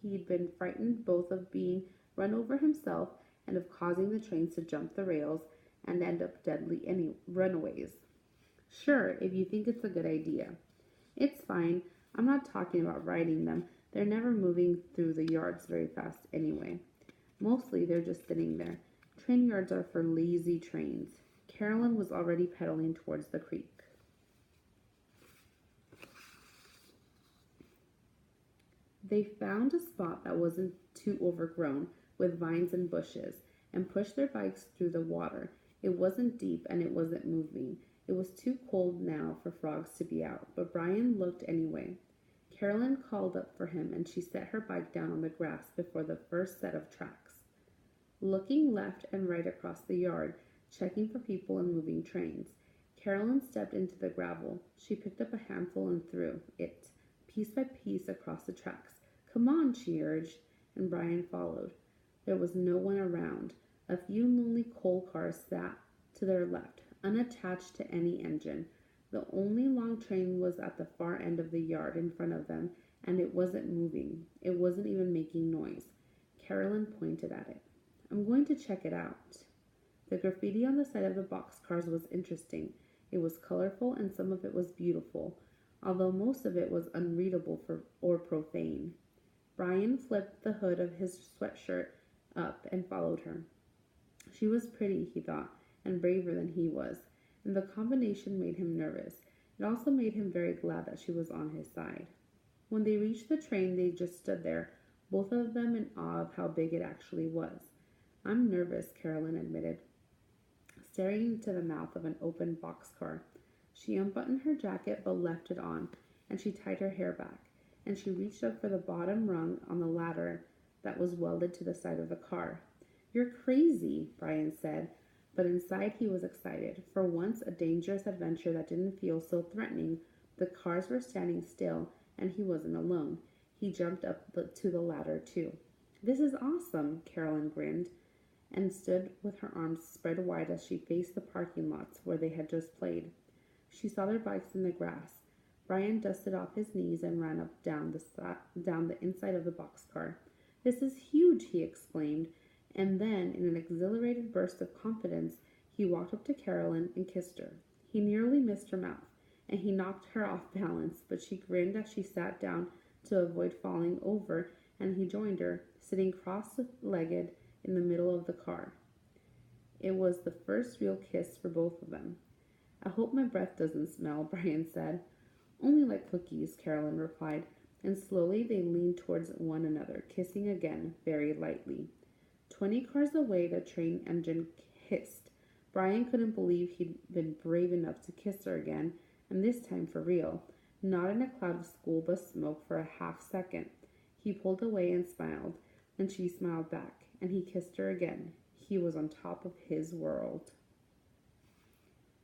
He'd been frightened both of being run over himself and of causing the trains to jump the rails and end up deadly any runaways. Sure, if you think it's a good idea. It's fine. I'm not talking about riding them. They're never moving through the yards very fast anyway. Mostly they're just sitting there. Train yards are for lazy trains. Carolyn was already pedaling towards the creek. They found a spot that wasn't too overgrown with vines and bushes and pushed their bikes through the water. It wasn't deep and it wasn't moving. It was too cold now for frogs to be out, but Brian looked anyway. Carolyn called up for him and she set her bike down on the grass before the first set of tracks. Looking left and right across the yard, checking for people and moving trains, Carolyn stepped into the gravel. She picked up a handful and threw it, piece by piece, across the tracks. Come on, she urged, and Brian followed. There was no one around. A few lonely coal cars sat to their left, unattached to any engine. The only long train was at the far end of the yard in front of them, and it wasn't moving. It wasn't even making noise. Carolyn pointed at it. I'm going to check it out. The graffiti on the side of the boxcars was interesting. It was colorful and some of it was beautiful, although most of it was unreadable or profane. Brian flipped the hood of his sweatshirt up and followed her. She was pretty, he thought, and braver than he was, and the combination made him nervous. It also made him very glad that she was on his side. When they reached the train, they just stood there, both of them in awe of how big it actually was. I'm nervous, Carolyn admitted, staring into the mouth of an open boxcar. She unbuttoned her jacket but left it on, and she tied her hair back, and she reached up for the bottom rung on the ladder that was welded to the side of the car. You're crazy, Brian said, but inside he was excited. For once, a dangerous adventure that didn't feel so threatening. The cars were standing still, and he wasn't alone. He jumped up to the ladder, too. This is awesome, Carolyn grinned, and stood with her arms spread wide as she faced the parking lots where they had just played. She saw their bikes in the grass. Brian dusted off his knees and ran up down the inside of the boxcar. This is huge, he exclaimed, and then, in an exhilarated burst of confidence, he walked up to Carolyn and kissed her. He nearly missed her mouth, and he knocked her off balance, but she grinned as she sat down to avoid falling over, and he joined her, sitting cross-legged in the middle of the car. It was the first real kiss for both of them. I hope my breath doesn't smell, Brian said. Only like cookies, Carolyn replied, and slowly they leaned towards one another, kissing again, very lightly. 20 cars away, the train engine hissed. Brian couldn't believe he'd been brave enough to kiss her again, and this time for real, not in a cloud of school bus smoke for a half second. He pulled away and smiled, and she smiled back, and he kissed her again. He was on top of his world.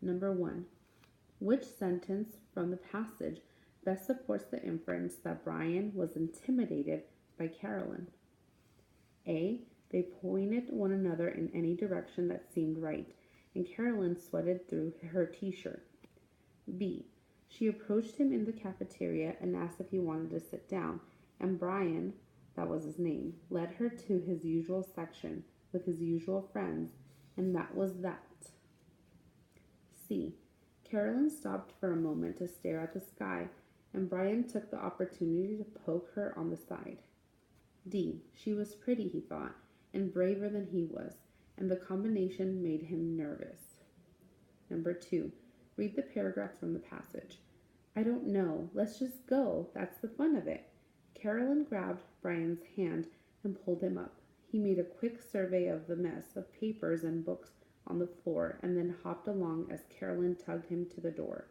Number 1. Which sentence from the passage best supports the inference that Brian was intimidated by Carolyn? A. They pointed one another in any direction that seemed right, and Carolyn sweated through her t-shirt. B. She approached him in the cafeteria and asked if he wanted to sit down, and Brian, that was his name, led her to his usual section with his usual friends, and that was that. C. Carolyn stopped for a moment to stare at the sky, and Brian took the opportunity to poke her on the side. D. She was pretty, he thought, and braver than he was, and the combination made him nervous. Number 2. Read the paragraph from the passage. I don't know. Let's just go. That's the fun of it. Carolyn grabbed Brian's hand and pulled him up. He made a quick survey of the mess of papers and books on the floor and then hopped along as Carolyn tugged him to the door.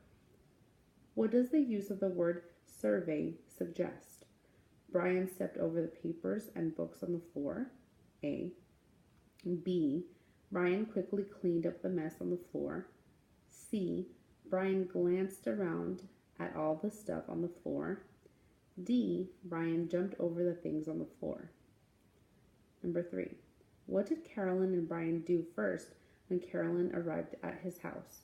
What does the use of the word survey suggest? Brian stepped over the papers and books on the floor. A. B. Brian quickly cleaned up the mess on the floor. C. Brian glanced around at all the stuff on the floor. D. Brian jumped over the things on the floor. Number 3. What did Carolyn and Brian do first when Carolyn arrived at his house?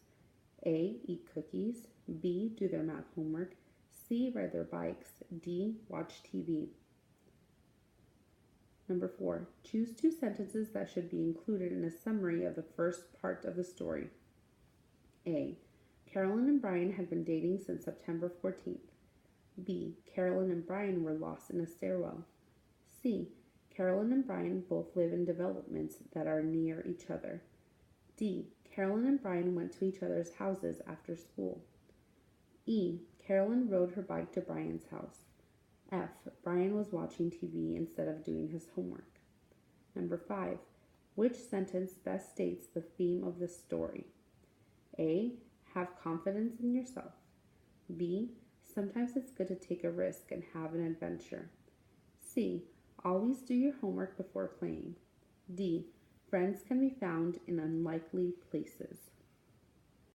A. Eat cookies. B. Do their math homework. C. Ride their bikes. D. Watch TV. Number 4, choose 2 sentences that should be included in a summary of the first part of the story. A. Carolyn and Brian had been dating since September 14th. B. Carolyn and Brian were lost in a stairwell. C. Carolyn and Brian both live in developments that are near each other. D. Carolyn and Brian went to each other's houses after school. E. Carolyn rode her bike to Brian's house. F. Brian was watching TV instead of doing his homework. Number 5. Which sentence best states the theme of the story? A. Have confidence in yourself. B. Sometimes it's good to take a risk and have an adventure. C. Always do your homework before playing. D. Friends can be found in unlikely places.